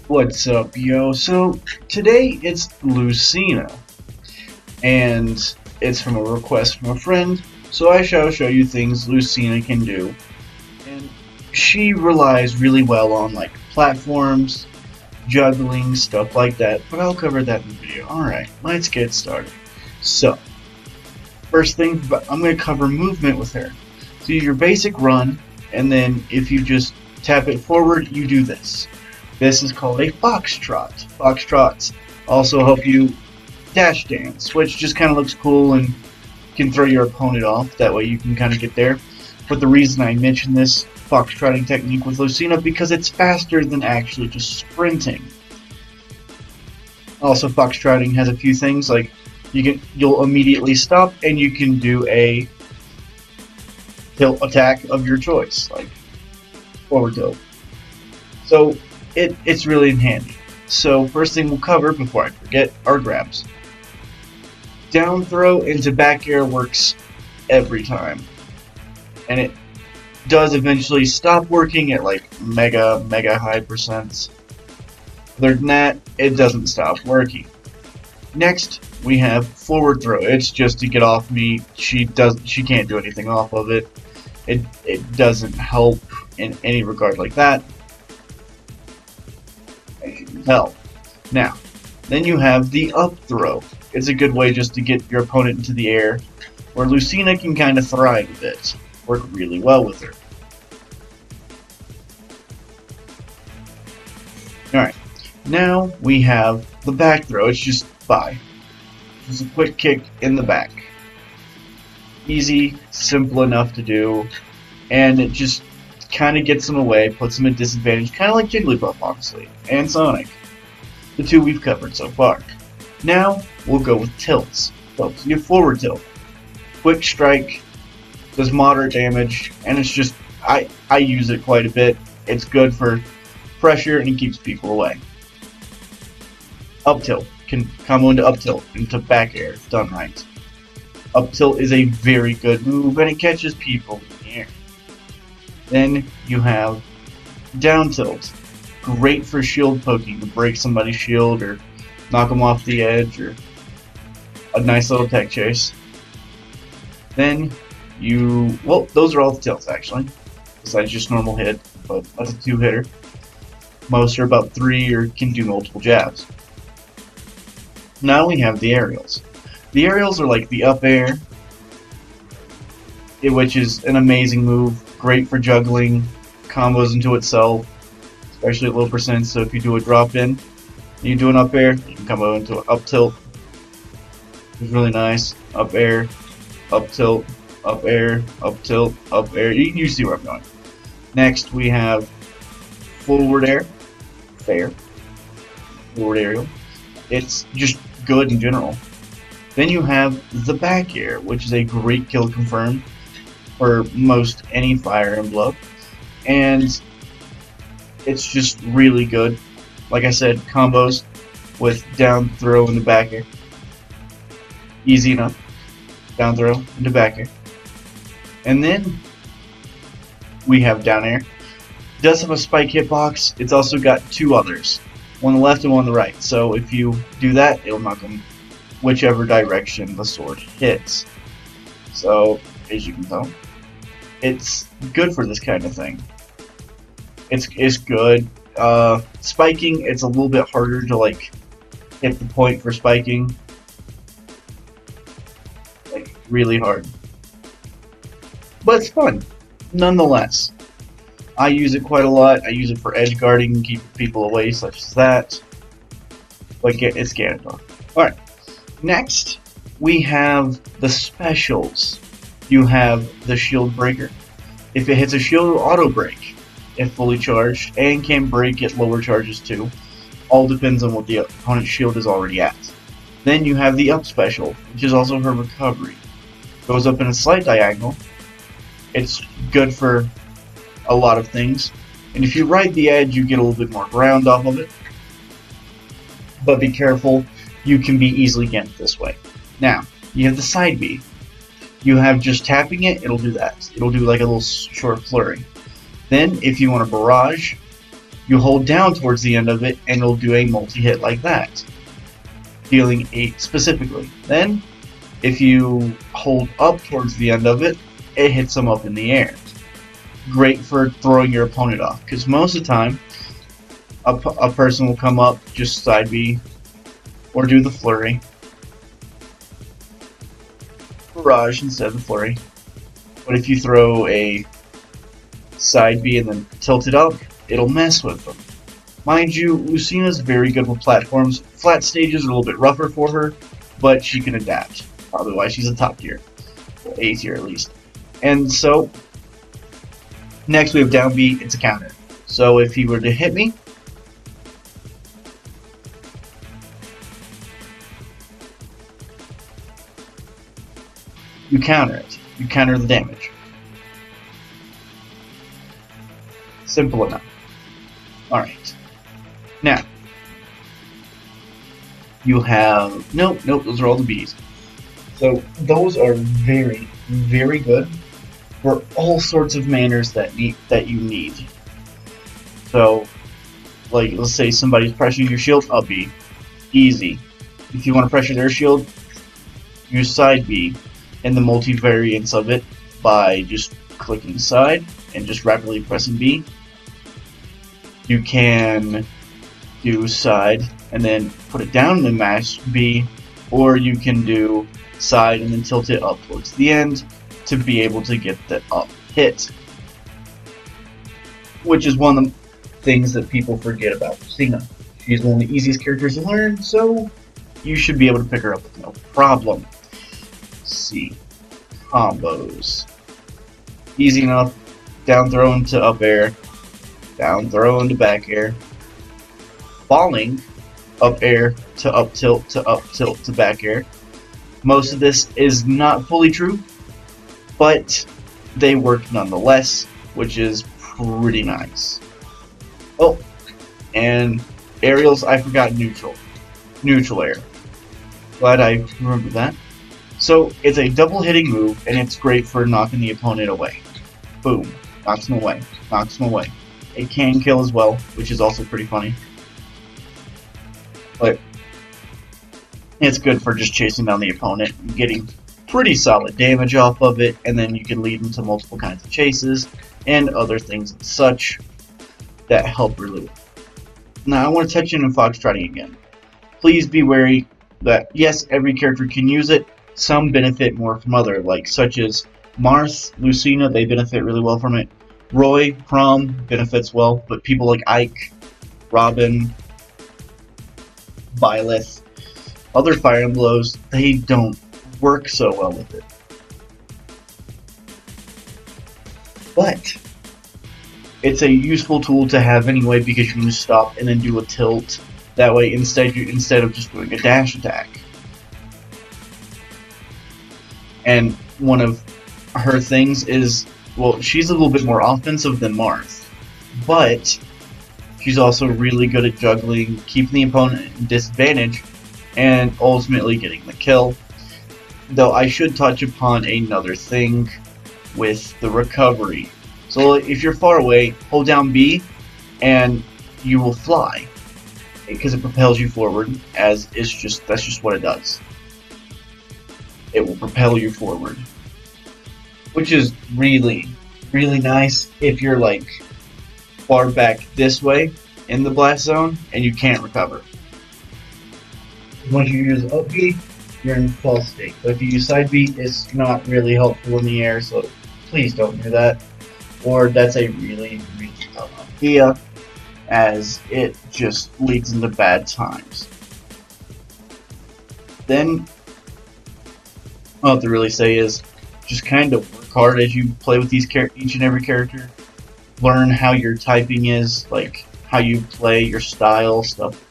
What's up, yo? So today it's Lucina, and it's from a request from a friend. So I shall show you things Lucina can do, and she relies really well on like platforms, juggling, stuff like that. But I'll cover that in the video. All right, let's get started. So first thing, I'm going to cover movement with her. So your basic run, and then if you just tap it forward, you do this. This is called a foxtrot. Foxtrots also help you dash dance, which just kind of looks cool and can throw your opponent off. That way you can kind of get there. But the reason I mention this foxtrotting technique with Lucina because it's faster than actually just sprinting. Also, foxtrotting has a few things like you'll immediately stop and you can do a tilt attack of your choice, like forward tilt. So it's really handy. So first thing we'll cover before I forget are grabs. Down throw into back air works every time, and it does eventually stop working at like mega high percents. Other than that, it doesn't stop working. Next, we have forward throw. It's just to get off me. She can't do anything off of it. It doesn't help in any regard like that, as you can tell. Now, then you have the up throw. It's a good way just to get your opponent into the air, where Lucina can kind of thrive a bit. Work really well with her. Alright, now we have the back throw. It's just bye. Just a quick kick in the back. Easy, simple enough to do, and it just kind of gets them away, puts them at disadvantage, kind of like Jigglypuff, honestly, and Sonic. The two we've covered so far. Now, we'll go with tilts. So, you have forward tilt. Quick strike, does moderate damage, and it's just, I use it quite a bit. It's good for pressure, and it keeps people away. Up tilt, can combo into up tilt, into back air, if done right. Up tilt is a very good move, and it catches people in the air. Then you have down tilt. Great for shield poking, to break somebody's shield, or knock them off the edge, or a nice little tech chase. Then well, those are all the tilts actually, besides just normal hit, but that's a 2-hitter. Most are about 3 or can do multiple jabs. Now we have the aerials. The aerials are like the up air, which is an amazing move, great for juggling, combos into itself, especially at low percent. So if you do a drop in, you do an up air, you can combo into an up tilt. It's really nice. Up air, up tilt, up air, up tilt, up air. You see where I'm going. Next we have forward air, fair, forward aerial. It's just good in general. Then you have the back air, which is a great kill confirm for most any Fire Emblem, and it's just really good. Like I said, combos with down throw in the back air. Easy enough. Down throw into back air. And then we have down air. It does have a spike hitbox. It's also got 2 others. One on the left and one on the right. So if you do that, it'll knock them whichever direction the sword hits. So, as you can tell, it's good for this kind of thing. It's good. Spiking, it's a little bit harder to like hit the point for spiking. Like really hard. But it's fun, nonetheless. I use it quite a lot. I use it for edge guarding, keep people away, such as that. But it's Ganondorf. Alright, next we have the specials. You have the shield breaker. If it hits a shield, it'll auto break if fully charged, and can break at lower charges too. All depends on what the opponent's shield is already at. Then you have the up special, which is also her recovery. Goes up in a slight diagonal. It's good for a lot of things, and if you ride the edge, you get a little bit more ground off of it. But be careful, you can be easily ganked this way. Now, you have the side B. You have just tapping it, it'll do that. It'll do like a little short flurry. Then, if you want a barrage, You hold down towards the end of it, and it'll do a multi-hit like that, dealing 8 specifically. Then, if you hold up towards the end of it, it hits them up in the air. Great for throwing your opponent off, because most of the time, a person will come up, just side B, or do the flurry. Barrage instead of the flurry. But if you throw a side B and then tilt it up, it'll mess with them. Mind you, Lucina's very good with platforms. Flat stages are a little bit rougher for her, but she can adapt. Probably why she's a top tier. Well, A tier at least. And so, next we have down B, it's a counter. So if he were to hit me, you counter it. You counter the damage. Simple enough. Alright. Now, you have... Nope, those are all the Bs. So, those are very, very good for all sorts of manners that you need. So, like, let's say somebody's pressuring your shield, up B. Easy. If you want to pressure their shield, use side B, and the multi-variants of it by just clicking side and just rapidly pressing B. You can do side and then put it down and then mash B, or you can do side and then tilt it up towards the end to be able to get the up hit, which is one of the things that people forget about Lucina. She's one of the easiest characters to learn, so you should be able to pick her up with no problem. Let's see, combos, easy enough. Down throw into up air, down throw into back air, falling up air to up tilt to back air. Most of this is not fully true, but they work nonetheless, which is pretty nice. Oh, and aerials, I forgot neutral air. Glad I remembered that. So it's a double hitting move, and it's great for knocking the opponent away. Boom, knocks them away, knocks them away. It can kill as well, which is also pretty funny. But it's good for just chasing down the opponent and getting pretty solid damage off of it, and then you can lead into multiple kinds of chases and other things and such that help really well. Now I want to touch in on Foxtrotting again. Please be wary that yes, every character can use it. Some benefit more from other, like such as Marth, Lucina, they benefit really well from it. Roy, Prom benefits well, but people like Ike, Robin, Byleth, other Fire Emblems, they don't work so well with it. But it's a useful tool to have anyway, because you can just stop and then do a tilt. That way, instead of just doing a dash attack. And one of her things is, well, she's a little bit more offensive than Marth, but she's also really good at juggling, keeping the opponent at disadvantage, and ultimately getting the kill. Though I should touch upon another thing with the recovery. So if you're far away, hold down B, and you will fly, because it propels you forward. That's just what it does. It will propel you forward, which is really, really nice if you're like far back this way in the blast zone and you can't recover. Once you use up B, you're in fall state. But if you use side B, it's not really helpful in the air, so please don't do that. Or that's a really, really dumb idea, as it just leads into bad times. Then, all I have to really say is just kind of work hard as you play with each and every character. Learn how your typing is, like how you play, your style, stuff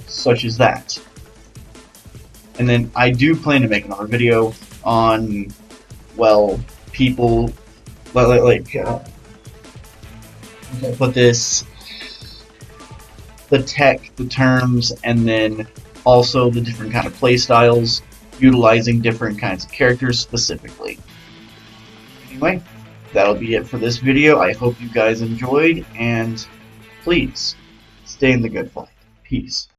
such as that. And then I do plan to make another video on, well, people put this, the tech, the terms, and then also the different kind of play styles, utilizing different kinds of characters specifically. Anyway, that'll be it for this video. I hope you guys enjoyed, and please Stay in the good fight. Peace.